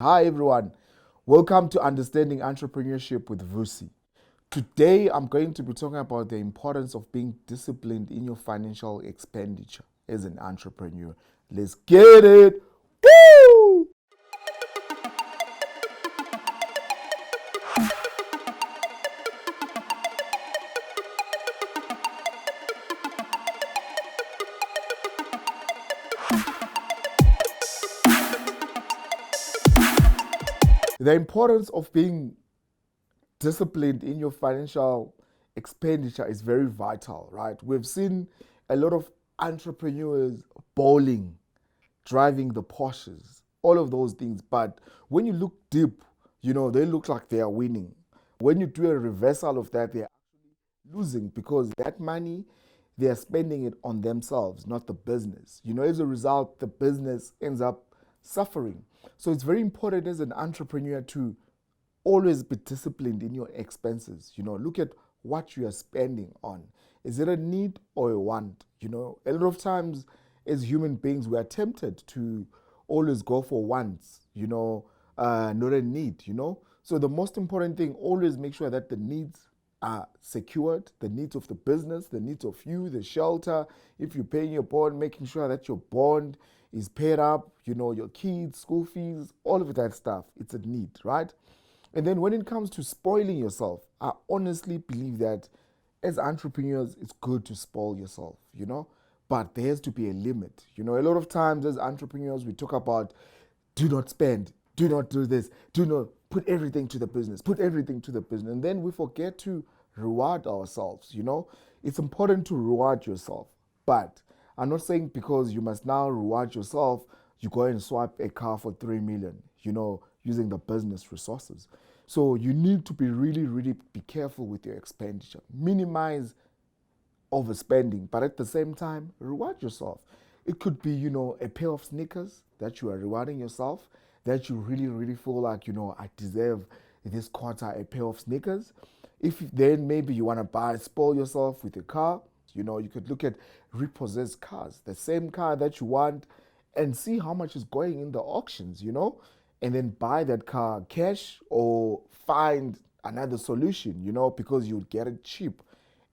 Hi everyone, welcome to Understanding Entrepreneurship with Vusi. Today I'm going to be talking about the importance of being disciplined in your financial expenditure as an entrepreneur. Let's get it! Woo! The importance of being disciplined in your financial expenditure is very vital, right? We've seen a lot of entrepreneurs bowling, driving the Porsches, all of those things. But when you look deep, they look like they are winning. When you do a reversal of that, they're losing because that money, they are spending it on themselves, not the business. As a result, the business ends up suffering. So it's very important as an entrepreneur to always be disciplined in your expenses. Look at what you are spending on. Is it a need or a want? A lot of times as human beings, we are tempted to always go for wants, not a need. So the most important thing, always make sure that the needs are secured, the needs of the business, the needs of you, the shelter. If you're paying your bond, making sure that your bond is paid up, your kids, school fees, all of that stuff. It's a need, right? And then when it comes to spoiling yourself, I honestly believe that as entrepreneurs, it's good to spoil yourself. But there has to be a limit. A lot of times as entrepreneurs, we talk about do not spend, do not do this, do not put everything to the business, put everything to the business. And then we forget to reward ourselves. It's important to reward yourself. But I'm not saying because you must now reward yourself, you go and swap a car for 3 million, using the business resources. So you need to be really, really be careful with your expenditure. Minimize overspending, but at the same time, reward yourself. It could be, a pair of sneakers that you are rewarding yourself, that you really, really feel like, I deserve this quarter a pair of sneakers. If then maybe you want to spoil yourself with a car, you could look at repossessed cars, the same car that you want, and see how much is going in the auctions, and then buy that car cash or find another solution, because you'll get it cheap.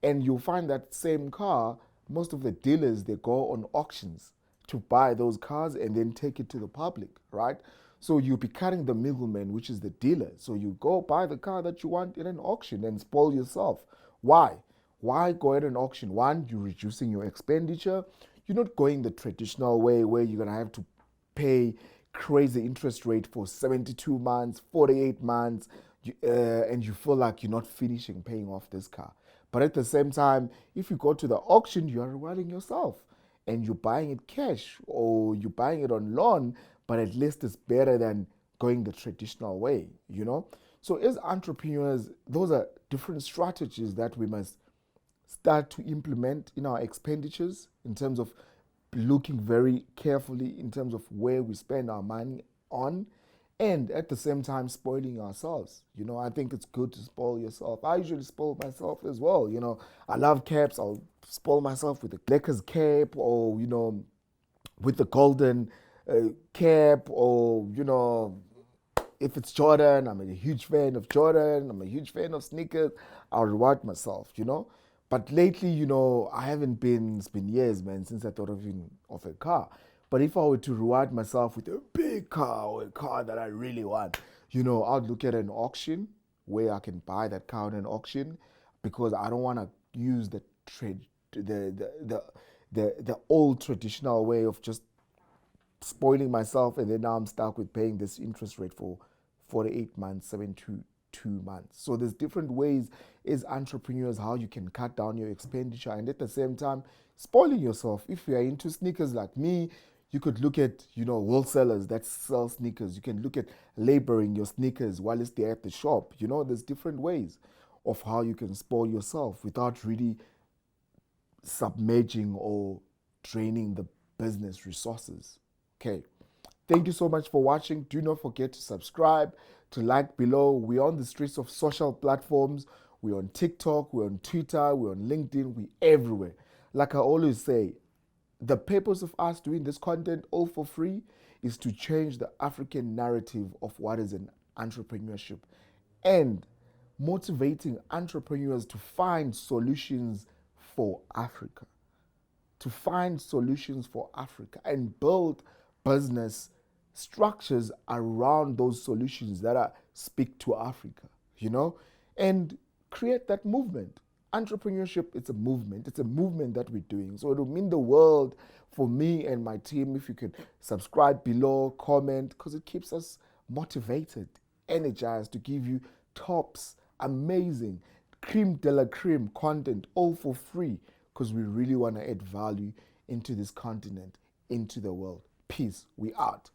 And you'll find that same car, most of the dealers, they go on auctions to buy those cars and then take it to the public, right? So you'll be cutting the middleman, which is the dealer. So you go buy the car that you want in an auction and spoil yourself. Why? Why go at an auction? One, you're reducing your expenditure. You're not going the traditional way where you're going to have to pay crazy interest rate for 72 months, 48 months, and you feel like you're not finishing paying off this car. But at the same time, if you go to the auction, you are rewarding yourself and you're buying it cash or you're buying it on loan, but at least it's better than going the traditional way. So as entrepreneurs, those are different strategies that we must start to implement in our expenditures in terms of looking very carefully in terms of where we spend our money on and at the same time spoiling ourselves. I think it's good to spoil yourself. I usually spoil myself as well. I love caps. I'll spoil myself with the Lakers cap or, with the golden cap or, if it's Jordan, I'm a huge fan of Jordan. I'm a huge fan of sneakers. I'll reward myself. But lately, I haven't been, it's been years, man, since I thought of a car. But if I were to reward myself with a big car or a car that I really want, I'd look at an auction where I can buy that car in an auction because I don't want to use the old traditional way of just spoiling myself, and then now I'm stuck with paying this interest rate for 48 months, 72 months. So there's different ways as entrepreneurs how you can cut down your expenditure and at the same time spoiling yourself. If you are into sneakers like me, you could look at, wholesalers that sell sneakers. You can look at laboring your sneakers while it's there at the shop. There's different ways of how you can spoil yourself without really submerging or draining the business resources. Okay. Thank you so much for watching. Do not forget to subscribe, to like below. We're on the streets of social platforms. We're on TikTok, we're on Twitter, we're on LinkedIn, we're everywhere. Like I always say, the purpose of us doing this content all for free is to change the African narrative of what is an entrepreneurship and motivating entrepreneurs to find solutions for Africa, and build business structures around those solutions that speak to Africa, and create that movement. Entrepreneurship, it's a movement. It's a movement that we're doing. So it will mean the world for me and my team if you could subscribe below, comment, because it keeps us motivated, energized to give you tops, amazing, cream de la cream content, all for free, because we really want to add value into this continent, into the world. Peace. We out.